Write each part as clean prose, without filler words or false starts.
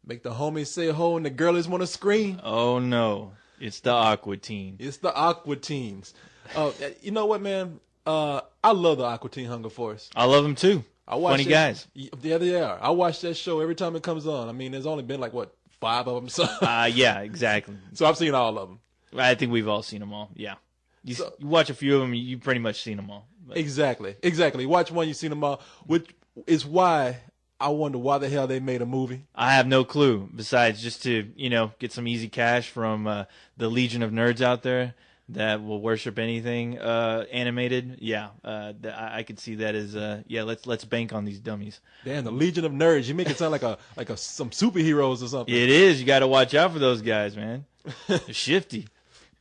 Make the homies say ho and the girlies want to scream. Oh no, it's the Aqua Teen. It's the Aqua Teens. You know what, man? I love the Aqua Teen Hunger Force. I love them too. Funny guys. Yeah, they are. I watch that show every time it comes on. I mean, there's only been like, what, 5 of them? So, yeah, exactly. So I've seen all of them. I think we've all seen them all, yeah. You watch a few of them, you pretty much seen them all. But. Exactly. You watch one, you've seen them all, which is why I wonder why the hell they made a movie. I have no clue, besides just to, get some easy cash from the legion of nerds out there that will worship anything animated. Yeah, I could see that as let's bank on these dummies. Damn, the legion of nerds. You make it sound like some superheroes or something. It is. You got to watch out for those guys, man. They're shifty.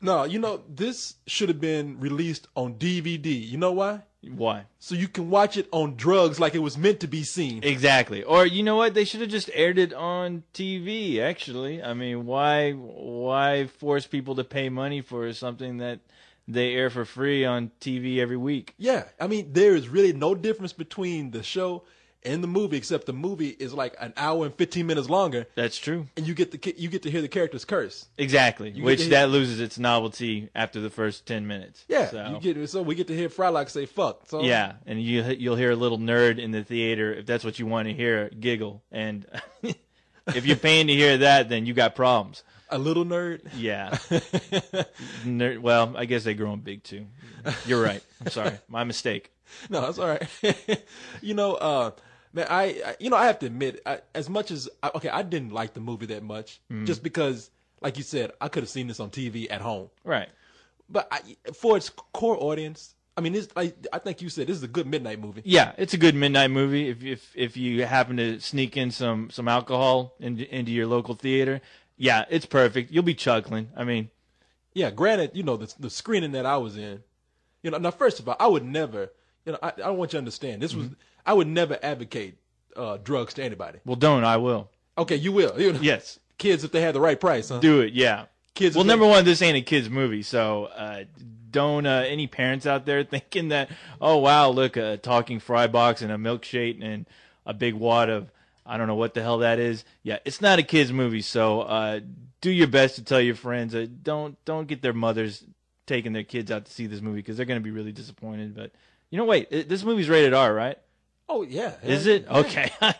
No, this should have been released on DVD. You know why? Why? So you can watch it on drugs like it was meant to be seen. Exactly. Or you know what? They should have just aired it on TV, actually. I mean, why force people to pay money for something that they air for free on TV every week? Yeah. I mean, there is really no difference between the show and the movie, except the movie is like an hour and 15 minutes longer. That's true. And you get to hear the characters curse. Exactly. Which that loses its novelty after the first 10 minutes. Yeah. So we get to hear Frylock say fuck. So. Yeah, and you'll hear a little nerd in the theater, if that's what you want to hear, giggle. And if you're paying to hear that, then you got problems. A little nerd? Yeah. Well, I guess they grow them big too. You're right. I'm sorry. My mistake. No, that's all right. Man, I have to admit, as much as I didn't like the movie that much, just because, like you said, I could have seen this on TV at home. Right. But for its core audience, I mean, I think you said this is a good midnight movie. Yeah, it's a good midnight movie. If you happen to sneak in some alcohol into your local theater, yeah, it's perfect. You'll be chuckling. I mean, yeah. Granted, the screening that I was in, now first of all, I would never. I want you to understand. This was I would never advocate drugs to anybody. Well, don't. I will. Okay, you will. Yes. Kids, if they had the right price, huh? Do it, yeah. Kids. Well, number one, this ain't a kid's movie, so don't any parents out there thinking that, oh, wow, look, a talking fry box and a milkshake and a big wad of, I don't know what the hell that is. Yeah, it's not a kid's movie, so do your best to tell your friends. Don't get their mothers taking their kids out to see this movie because they're going to be really disappointed, but... wait, this movie's rated R, right? Oh, yeah. Is it? Yeah. Okay. I'm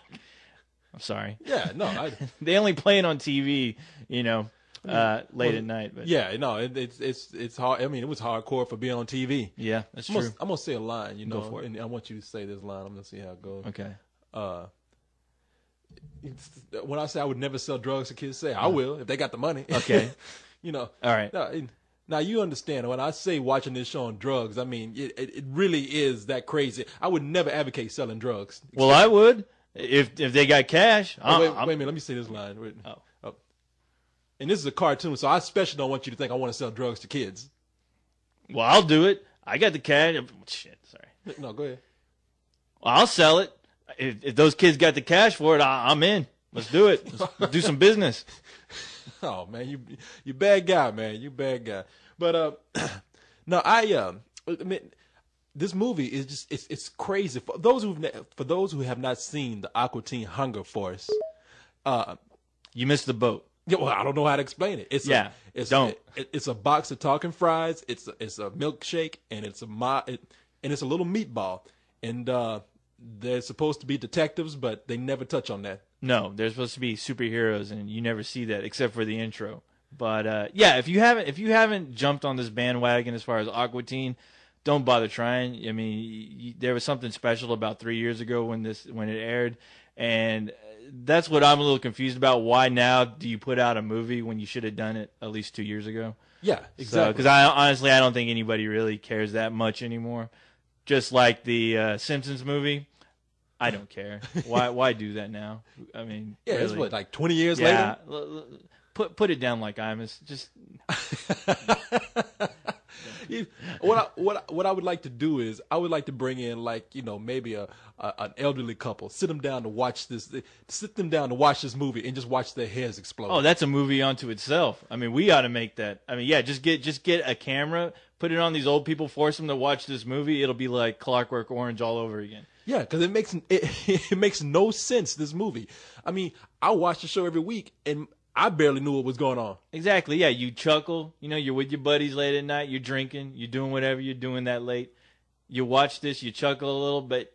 sorry. Yeah, no. They only play it on TV, late at night. But. Yeah, no, it's hard. I mean, it was hardcore for being on TV. Yeah, that's true. I'm going to say a line, Go for it. And I want you to say this line. I'm going to see how it goes. Okay. When I say I would never sell drugs to kids, I will if they got the money. Okay. All right. Now, you understand, when I say watching this show on drugs, I mean, it really is that crazy. I would never advocate selling drugs. Well, I would. If they got cash. Wait a minute. Let me say this line. Oh. And this is a cartoon, so I especially don't want you to think I want to sell drugs to kids. Well, I'll do it. I got the cash. Shit, sorry. No, go ahead. Well, I'll sell it. If those kids got the cash for it, I'm in. Let's do it. Let's do some business. Oh man, you bad guy, man. You bad guy. But no, I mean, this movie is just it's crazy for those who have not seen the Aqua Teen Hunger Force. You missed the boat. Yeah, well, I don't know how to explain it. It's a box of talking fries. It's a milkshake, and it's a little meatball, and they're supposed to be detectives, but they never touch on that. No, they're supposed to be superheroes, and you never see that except for the intro. But yeah, if you haven't jumped on this bandwagon as far as Aqua Teen, don't bother trying. I mean, there was something special about 3 years ago when it aired, and that's what I'm a little confused about. Why now do you put out a movie when you should have done it at least 2 years ago? Yeah, exactly. Because I don't think anybody really cares that much anymore. Just like the Simpsons movie. I don't care. Why do that now? I mean, yeah, really. It's what, like 20 years later? Put it down like Imus. Just what I would like to do is I would like to bring in maybe an elderly couple, sit them down to watch this movie and just watch their heads explode. Oh, that's a movie unto itself. I mean, we ought to make that. I mean, yeah, just get a camera, put it on these old people, force them to watch this movie, it'll be like Clockwork Orange all over again. Yeah, because it makes no sense, this movie. I mean, I watch the show every week, and I barely knew what was going on. Exactly, yeah. You chuckle. You know, you're with your buddies late at night. You're drinking. You're doing whatever you're doing that late. You watch this. You chuckle a little, but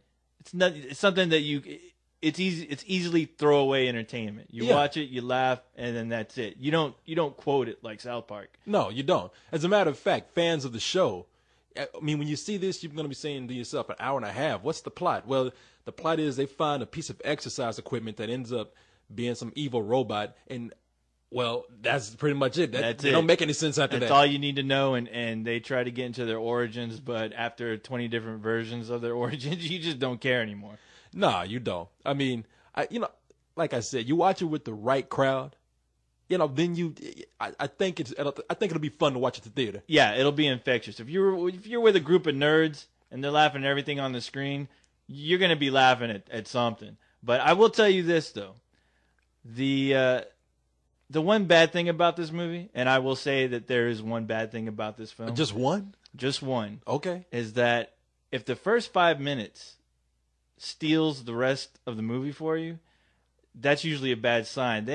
it's something that it's easily throwaway entertainment. You watch it, you laugh, and then that's it. You don't quote it like South Park. No, you don't. As a matter of fact, fans of the show, I mean, when you see this, you're going to be saying to yourself, an hour and a half, what's the plot? Well, the plot is they find a piece of exercise equipment that ends up being some evil robot, and, well, that's pretty much it. That's it. Don't make any sense after that. That's all you need to know, and they try to get into their origins, but after 20 different versions of their origins, you just don't care anymore. Nah, you don't. I mean, like I said, you watch it with the right crowd, then I think it'll be fun to watch at the theater. Yeah, it'll be infectious. If you're with a group of nerds and they're laughing at everything on the screen, you're gonna be laughing at something. But I will tell you this though, the one bad thing about this movie, and I will say that there is one bad thing about this film. Just one? Just one. Okay. Is that if the first 5 minutes steals the rest of the movie for you, that's usually a bad sign.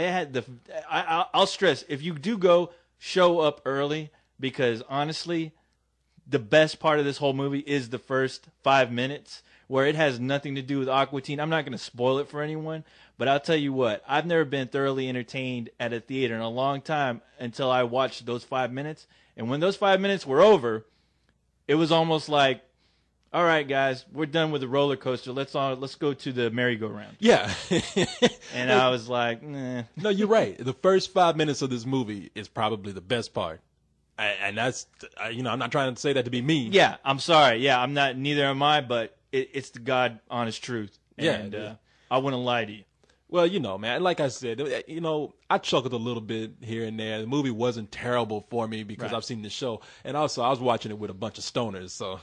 I'll stress, if you do go, show up early, because honestly, the best part of this whole movie is the first 5 minutes, where it has nothing to do with Aqua Teen. I'm not going to spoil it for anyone, but I'll tell you what, I've never been thoroughly entertained at a theater in a long time until I watched those 5 minutes. And when those 5 minutes were over, it was almost like, all right, guys, we're done with the roller coaster. Let's go to the merry-go-round. Yeah. And I was like, nah. No, you're right. The first 5 minutes of this movie is probably the best part. And that's, I'm not trying to say that to be mean. Yeah, I'm sorry. Yeah, I'm not, neither am I, but it's the God honest truth. And I wouldn't lie to you. Well, man, like I said, I chuckled a little bit here and there. The movie wasn't terrible for me because I've seen the show. And also, I was watching it with a bunch of stoners, so...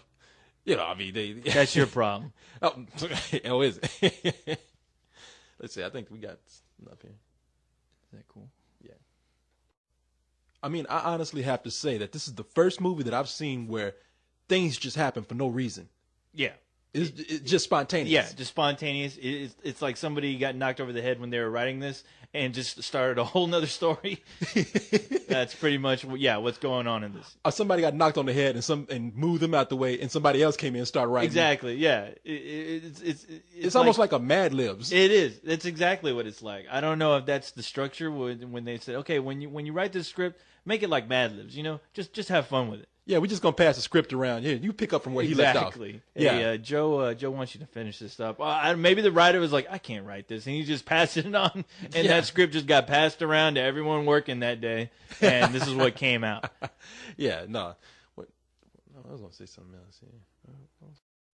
that's your problem. Oh, is it? Let's see. I think we got up here. Is that cool? Yeah. I mean, I honestly have to say that this is the first movie that I've seen where things just happen for no reason. Yeah. It's just spontaneous. Yeah, just spontaneous. It's like somebody got knocked over the head when they were writing this and just started a whole nother story. That's pretty much what's going on in this. Somebody got knocked on the head and moved them out the way, and somebody else came in and started writing. Exactly. Yeah. It's almost like a Mad Libs. It is. That's exactly what it's like. I don't know if that's the structure when they said, okay, when you write this script, make it like Mad Libs. Just have fun with it. Yeah, we're just gonna pass the script around. Yeah, you pick up from where he left off. Exactly. Hey, Joe wants you to finish this stuff. Maybe the writer was like, I can't write this, and he just passed it on, and that script just got passed around to everyone working that day, and this is what came out. Yeah, no. I was gonna say something else. Yeah.